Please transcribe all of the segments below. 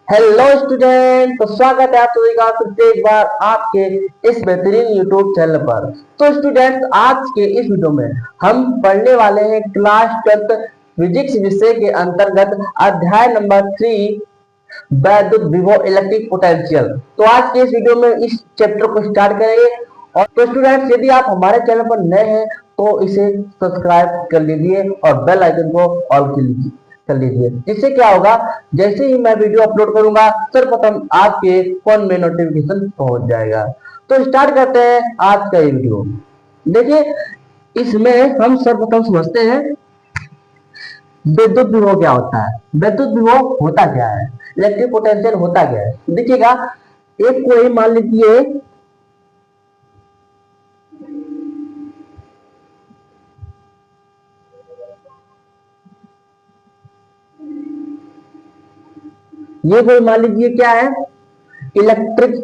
Hello student, तो स्वागत है आप सभी का फिर से एक बार आपके इस बेहतरीन यूट्यूब चैनल पर। तो स्टूडेंट, आज के इस वीडियो में हम पढ़ने वाले हैं क्लास 12 फिजिक्स विषय के अंतर्गत अध्याय नंबर 3 वैद्युत विभव इलेक्ट्रिक पोटेंशियल। तो आज के इस वीडियो में इस चैप्टर को स्टार्ट करेंगे। और तो स्टूडेंट्स, यदि आप हमारे चैनल पर नए हैं तो इसे सब्सक्राइब कर लीजिए और बेल आइकन को ऑल कर लीजिए। जिससे क्या होगा, जैसे ही मैं वीडियो अपलोड करूंगा सर्वप्रथम आपके फोन में नोटिफिकेशन पहुंच जाएगा। तो स्टार्ट करते हैं आज का ये वीडियो। देखिए, इसमें हम सर्वप्रथम समझते हैं विद्युत विभव क्या होता है। विद्युत विभव होता क्या है, इलेक्ट्रिक पोटेंशियल होता क्या है। देखिएगा, एक कोई मान लीजिए ये कोई मान लीजिए क्या है, इलेक्ट्रिक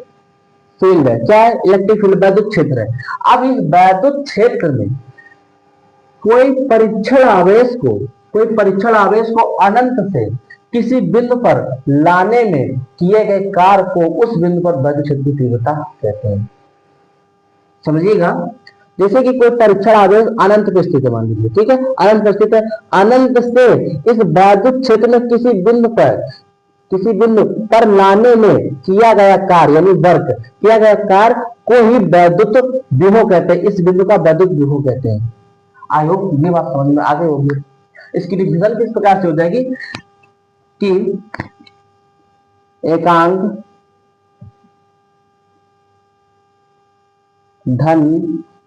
फील्ड है। क्या है? इलेक्ट्रिक फील्ड, वैद्युत क्षेत्र है। अब इस वैद्युत क्षेत्र में कोई परीक्षण आवेश को अनंत से किसी बिंदु पर लाने में किए गए कार्य को उस बिंदु पर वैद्युत क्षेत्र की तीव्रता कहते हैं। समझिएगा, जैसे कि कोई परीक्षण आवेश अनंत पे स्थित है, मान लीजिए, ठीक है, अनंत पे स्थित है। अनंत से इस वैद्युत क्षेत्र में किसी बिंदु पर लाने में किया गया कार्य यानी वर्क किया गया कार्य को ही वैद्युत विभव कहते हैं। इस बिंदु का वैद्युत विभव कहते हैं। आई होप ये बात समझ में आ गई होगी। इसकी डिफिनेशन किस प्रकार से हो जाएगी कि एकांक धन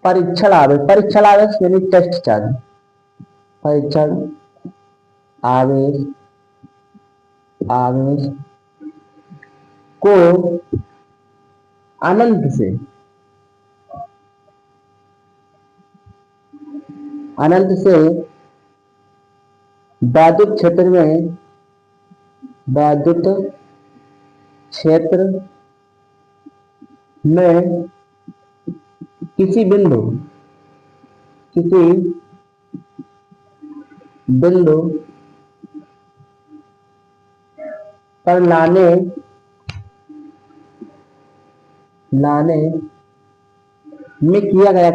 परीक्षण आवेश यानी टेस्ट चार्ज, परीक्षण आवेश आवेश को अनंत से वैद्युत क्षेत्र में किसी बिंदु पर लाने में किया गया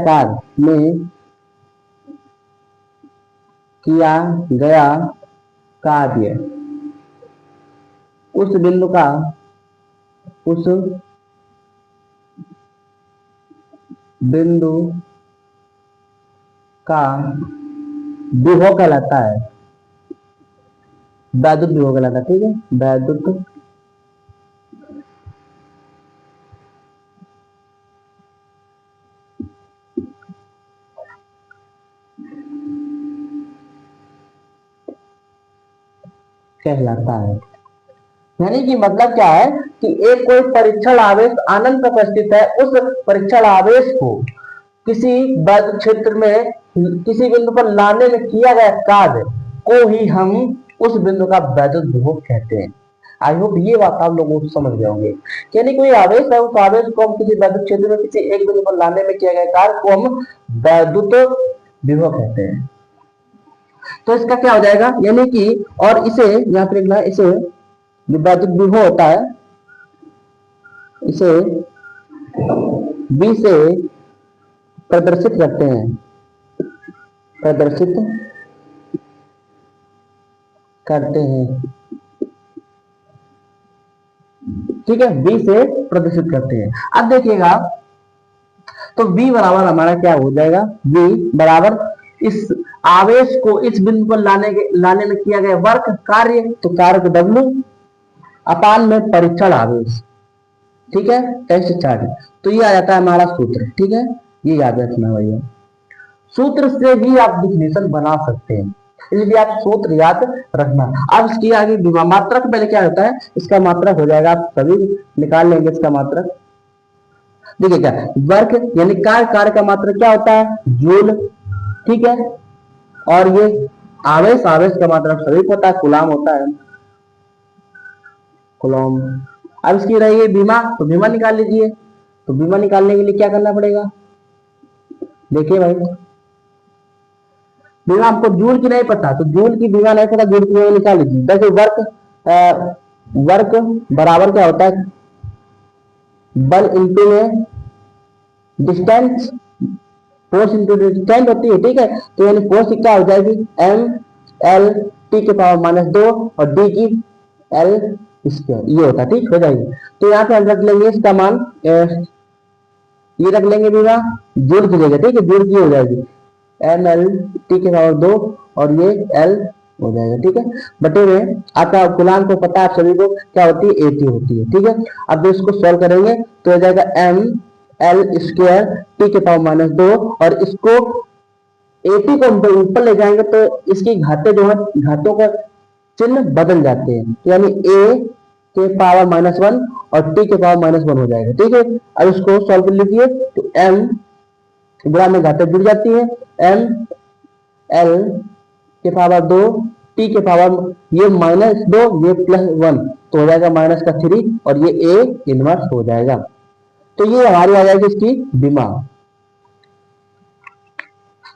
कार्य उस बिंदु का विभव कहलाता है, वैद्युत विभव कहलाता है। ठीक है, वैद्युत कहलाता है। यानी कि मतलब क्या है कि एक कोई परीक्षण आवेश अनंत पर स्थित है, उस परीक्षण आवेश को किसी वैद्युत क्षेत्र में किसी बिंदु पर लाने में किया गया कार्य को ही हम उस बिंदु का वैद्युत विभव कहते हैं। आई होप ये बात आप लोगों को समझ गए होंगे। यानी कोई आवेश है, उस आवेश को हम किसी वैद्युत क्षेत्र में किसी एक बिंदु पर लाने में किया गया कार्य को हम वैद्युत विभव कहते हैं। तो इसका क्या हो जाएगा, यानी कि और इसे यहाँ पर लिखना है, इसे वैद्युत विभव होता है, इसे V से प्रदर्शित करते हैं, ठीक है, V से प्रदर्शित करते हैं। अब देखिएगा, तो V बराबर हमारा क्या हो जाएगा, V बराबर इस आवेश को इस बिंदु पर लाने में किया गया वर्क कार्य, तो कार्य को W अपान में परीक्षण आवेश, ठीक है, टेस्ट चार्ज। तो ये आ जाता है हमारा सूत्र। ठीक है, ये याद रखना भैया, सूत्र से भी आप डिफिनेशन बना सकते हैं, इसलिए आप सूत्र याद रखना। अब इसकी आगे मात्रक पहले क्या होता है, इसका मात्रक हो जाएगा, आप सभी निकाल लेंगे इसका मात्रक। देखिए क्या, वर्क यानी कार्य का मात्रक क्या होता है, जूल, ठीक है। और ये आवेश का मात्रक सभी को पता है, कूलम होता है, कूलम। अब इसकी रही बीमा, तो बीमा निकाल लीजिए। तो बीमा निकालने के लिए क्या करना पड़ेगा, देखिए भाई, बीमा आपको जूल की नहीं पता तो जूल की बीमा नहीं पता, जूल की बीमा निकाल लीजिए। जैसे वर्क वर्क बराबर क्या होता है, बल इंटू में डिस्टेंस, फोर्स इंटू डिस्टेंस होती है, ठीक है। तो यानी फोर्स क्या हो जाएगी, एम एल टी के पावर -2 और डी की एल स्क्वायर, ये होता है, ठीक हो जाएगी। तो यहाँ पे हम रख लेंगे इसका मान, ये रख लेंगे भी जुड़ की जगह, ठीक है, जुड़ की हो जाएगी एम एल टी के पावर 2 और ये एल हो जाएगा, ठीक है। बटे में आपका गुलाम को पता है, आप सभी को क्या होती है, एटी होती है, ठीक है। अब इसको सॉल्व करेंगे तो हो जाएगा एम एल स्क्वायर टी के पावर -2 और इसको एटी को ऊपर ले जाएंगे तो इसकी घातें जो है, घातों का चिन्ह बदल जाते हैं, तो यानी ए के पावर -1 और टी के पावर -1 हो जाएगा, ठीक है। अब इसको सॉल्व कर लीजिए तो एम गुणा में घातें जुड़ जाती है, एम एल के पावर 2 टी के पावर ये -2 ये +1 तो हो जाएगा -3 और ये ए इनवर्स हो जाएगा। तो ये हमारी आ जाएगी इसकी विमा।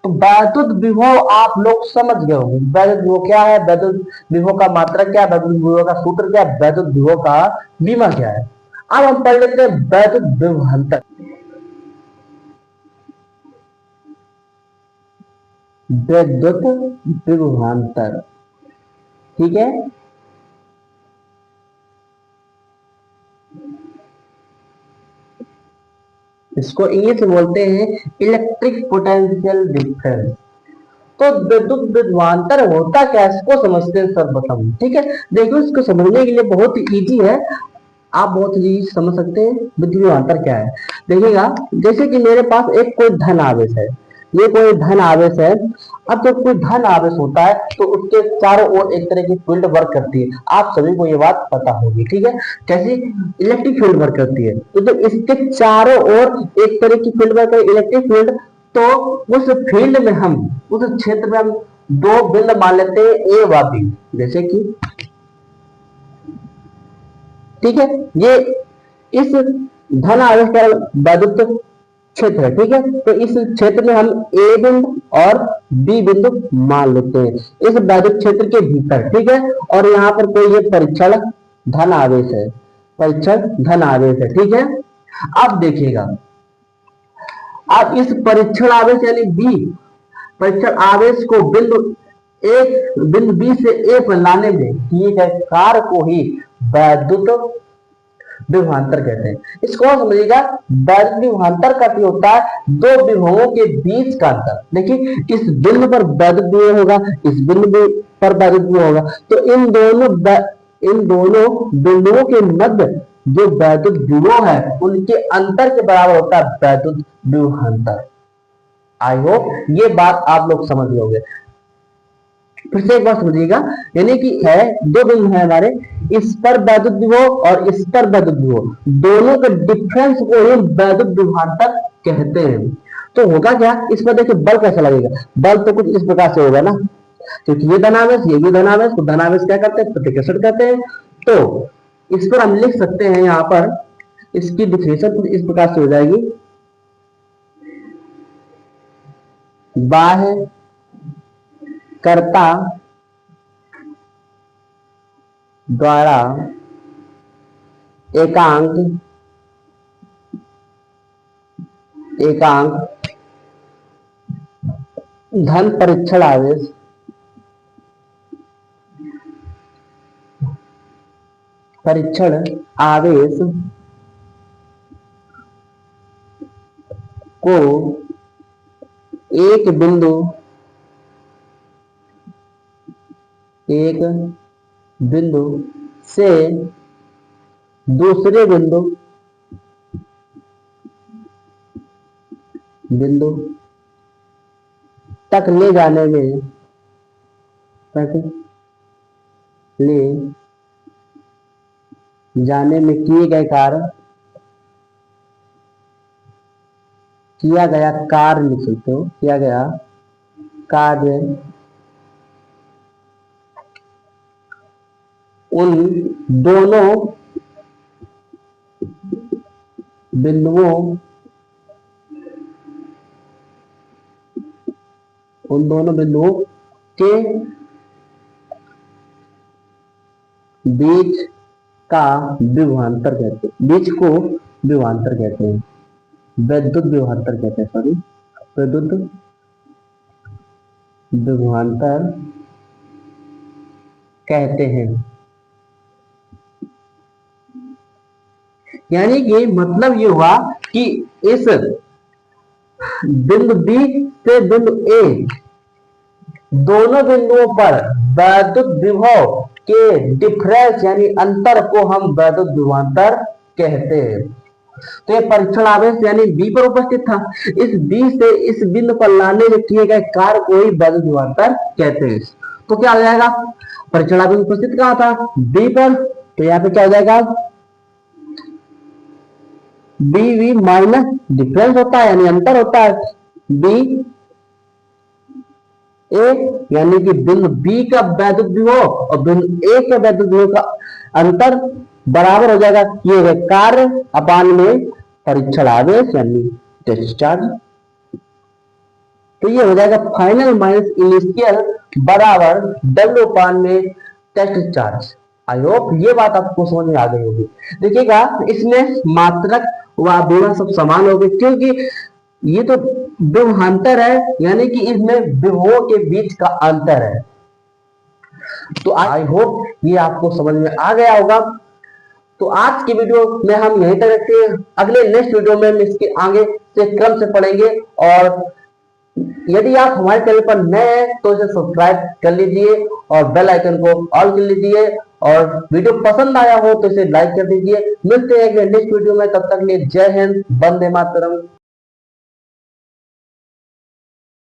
तो वैद्युत विभव आप लोग समझ गए होंगे, वैद्युत विभव क्या है, वैद्युत विभव का मात्रक क्या है, वैद्युत विभव का सूत्र क्या है, वैद्युत विभव का विमा क्या है। अब हम पढ़ लेते हैं वैद्युत विभवांतर। वैद्युत विभवांतर, ठीक है। इसको इंग्लिश में बोलते हैं इलेक्ट्रिक पोटेंशियल डिफरेंस। तो विद्युत विभवांतर होता क्या है, इसको समझते हैं सर्वप्रथम, ठीक है। देखो इसको समझने के लिए बहुत इजी है, आप बहुत इजी समझ सकते हैं विद्युत विभवांतर क्या है। देखिएगा, जैसे कि मेरे पास एक कोई धन आवेश है, ये कोई धन आवेश है। अब जब कोई धन आवेश होता है तो उसके चारों ओर एक तरह की फील्ड वर्क करती है, आप सभी को ये बात पता होगी, ठीक है। कैसी, इलेक्ट्रिक फील्ड वर्क करती है। तो जब इसके चारों ओर एक तरह की फील्ड वर्क करे, इलेक्ट्रिक फील्ड, तो उस फील्ड में हम, उस क्षेत्र में हम दो बिंदु मान लेते हैं ए व बी, जैसे कि, ठीक है, ये इस धन आवेश का वैद्युत क्षेत्र है, ठीक है। तो इस क्षेत्र में हम ए बिंदु और बी बिंदु मान लेते हैं इस वैद्युत क्षेत्र के भीतर, ठीक है। और यहाँ पर कोई ये परीक्षण धन आवेश है, परीक्षण धन आवेश है, ठीक है। अब देखिएगा, अब इस परीक्षण आवेश यानी बी, परीक्षण आवेश को बिंदु बी से ए पर लाने में किए गए कार्य को ही वैद्युत विभवांतर कहते हैं। इसको समझिएगा, वैद्युत विभवांतर का क्या होता है, दो विभवों के बीच का अंतर। देखिए, इस बिंदु पर वैद्युत विभव होगा, इस बिंदु पर वैद्युत विभव होगा, तो इन दोनों बिंदुओं के मध्य जो वैद्युत विभव है उनके अंतर के बराबर होता है वैद्युत विभवांतर। आई होप ये बात आप लोग समझ लोगे। फिर से एक बार समझिएगा, यानी कि है दो बिंदु है हमारे, इस पर वैद्युत विभव और इस पर वैद्युत विभव, दोनों के डिफरेंस को ही वैद्युत विभवांतर कहते हैं। तो होगा क्या, इस पर देखिए बल कैसा लगेगा, बल तो कुछ इस प्रकार से होगा ना, क्योंकि ये धनावेश ये भी धनावेश, तो धनावेश क्या करते हैं, प्रतिकर्षण करते हैं। तो इस पर हम लिख सकते हैं, यहाँ पर इसकी डिफिनेशन कुछ इस प्रकार से हो जाएगी, बाह्य कर्ता द्वारा एकांक धन परीक्षण आवेश को एक बिंदु से दूसरे बिंदु तक ले जाने में किए गए कार्य, किया गया कार्य लिख सकते हो, किया गया कार्य उन दोनों बिंदुओं के बीच का विभवांतर कहते हैं, बीच को विभवांतर कहते हैं, वैद्युत विभवांतर कहते हैं, सॉरी वैद्युत विभवांतर कहते हैं। यानी कि मतलब ये हुआ कि इस बिंदु बी से बिंदु ए दोनों बिंदुओं पर वैद्युत विभव के डिफरेंस यानी अंतर को हम वैद्युत विभवांतर कहते हैं। तो ये परीक्षण आवेश यानी बी पर उपस्थित था, इस बी से इस बिंदु पर लाने में किए गए कार्य को ही वैद्युत विभवांतर कहते हैं। तो क्या हो जाएगा, परीक्षण आवेश उपस्थित कहां था, बी पर, तो यहाँ पे क्या हो जाएगा, बी वी माइनस डिफरेंस होता है यानी अंतर होता है, बी ए यानी कि बिंदु बी का वैद्युत विभव और बिंदु ए के वैद्युत विभव का अंतर बराबर हो जाएगा किए गए कार्य अपान में परीक्षण आवेश यानी टेस्ट चार्ज। तो ये हो जाएगा फाइनल माइनस इनिशियल बराबर डब्ल्यू अपान में टेस्ट चार्ज। आई होप ये बात आपको समझ में आ गई होगी। देखिएगा इसमें मात्रक व दोनों सब समान हो गए, क्योंकि ये तो विभवांतर है यानी कि इसमें विभवों के बीच का अंतर है। तो आई होप ये आपको समझ में आ गया होगा। तो आज की वीडियो में हम यहीं तक रखते हैं, अगले नेक्स्ट वीडियो में हम इसके आगे से क्रम से पढ़ेंगे। और यदि आप हमारे चैनल पर नए हैं तो इसे सब्सक्राइब कर लीजिए और बेल आइकन को ऑल कर लीजिए, और वीडियो पसंद आया हो तो इसे लाइक कर दीजिए। मिलते हैं नेक्स्ट वीडियो में, तब तक के लिए जय हिंद, वंदे मातरम।